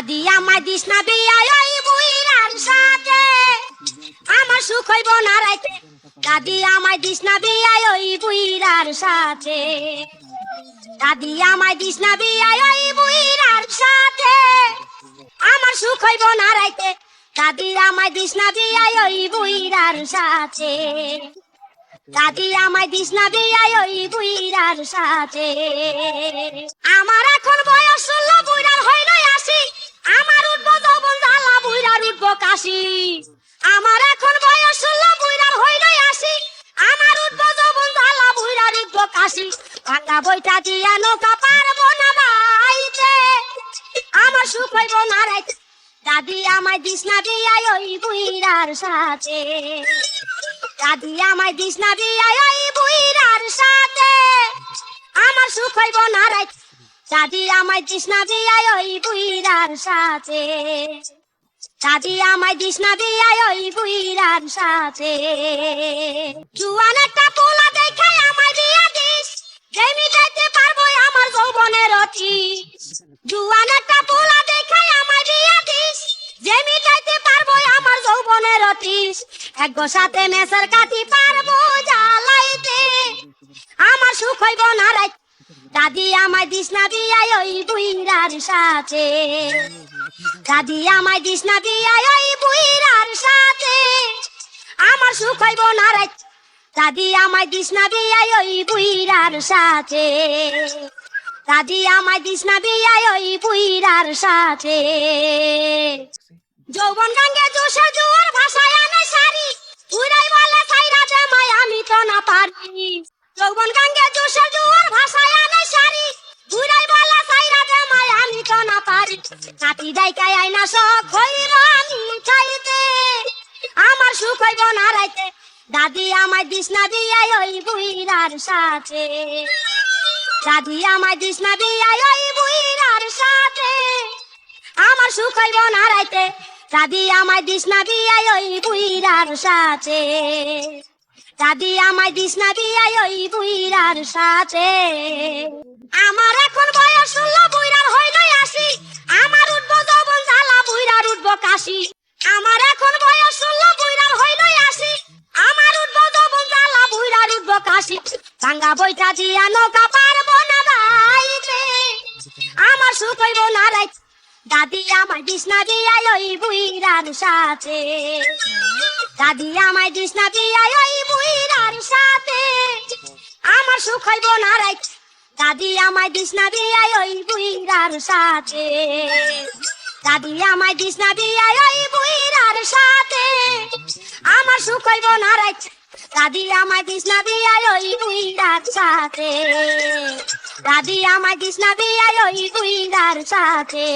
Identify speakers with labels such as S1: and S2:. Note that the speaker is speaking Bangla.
S1: দাদি আমায় দিস না বিয়া ওই বুইরার সাথে, আমার সুখ হইব না রাইতে। দাদি আমায় দিস না বিয়া ওই বুইরার সাথে, দাদি আমায় দিস না বিয়া ওই বুইরার সাথে, আমার সুখ হইব না রাইতে। দাদি আমায় দিস না বিয়া ওই বুইরার সাথে, দাদি আমায় দিস না বিয়া ওই বুইরার সাথে। আমার এখন বয়স 16, বুইরার হইল 80, আমার উঠবো যৌবন জ্বালা, বুইরার উঠবো কাশি। আমার এখন বয়স 16, বুইরার হইল 80, আমার উঠবো যৌবন জ্বালা, বুইরার উঠবো কাশি। ভাঙা বইটা দিয়া নৌকা পারবো না বাইতে, আমার সুখ হইব না রাইতে। দাদি আমায় দিস না বিয়া ওই বুইরার সাথে, দাদি আমায় দিস না বিয়া ওই বুইরার সাথে, আমার সুখ হইব না রাইতে। দাদি আমায় দিস না বিয়া ওই বুইরার সাথে, দাদি আমায় দিস না বিয়া ওই বুইরার সাথে। জুয়ান একটা পোলা দেখাই আমায় বিয়া দিস, যেই মিটাইতে পারবো আমার যৌবনের অতীত। জুয়ান একটা পোলা দেখাই আমায় বিয়া দিস, যেই মিটাইতে পারবো আমার যৌবনের অতীত। এক সাথে মেসের কাঠি পারবো জ্বালাইতে, আমার সুখ হইব না রাইতে। দাদি আমায় দিস না বিয়া ওই বুইরার সাথে, দাদি আমায় দিস না বিয়া ওই বুইরার সাথে, আমার সুখ হইব না রাইতে। দাদি আমায় দিস না বিয়া ওই বুইরার সাথে, দাদি আমায় দিস না বিয়া ওই বুইরার সাথে। যৌবন গাঙ্গে জোশে জোয়ার ভাষায় আনে সারি, বুইরাই বলে সাইরা দে মায় আমি তো না পারি। যৌবন গাঙ্গে জোশে জোয়ার ভাষায় আনে সারি, বুইরাই বলে সাইরা দে মায় আমি তো না পারি। কাটি ডাইকাই আইনা শখ হইব আমি চাইতে, আমার সুখ হইব না রাইতে। দাদি আমায় দিস না বিয়া ওই বুইরার সাথে, দাদি আমায় দিস না বিয়া ওই বুইরার সাথে, আমার সুখ হইব না রাইতে। দাদি আমায় দিস না বিয়া ওই বুইরার সাথে, দাদি আমায় দিস না বিয়া ওই বুইরার সাথে। আমার এখন বয়স 16, বুইরার হইল 80, আমার উঠবো যৌবন জ্বালা, বুইরার উঠবো কাশি। আমার এখন বয়স 16, বুইরার হইল 80, আমার উঠবো যৌবন জ্বালা, বুইরার উঠবো কাশি। ভাঙা বইটা দিয়া নৌকা পারবো না বাইতে, আমার সুখ হইব না রাইতে। দাদি আমায় দিস না বিয়া ওই বুইরার সাথে, দাদি আমায় দিস না বিয়া ওই বুইরার সাথে, আমার সুখ হইব না রাইতে। দাদি আমায় দিস না বিয়া ওই বুইরার সাথে, দাদি আমায় দিস না বিয়া ওই বুইরার সাথে, আমার সুখ হইব না রাইতে। দাদি আমায় দিস না বিয়া ওই বুইরার সাথে, দাদি আমায় দিস না বিয়া ওই বুইরার সাথে।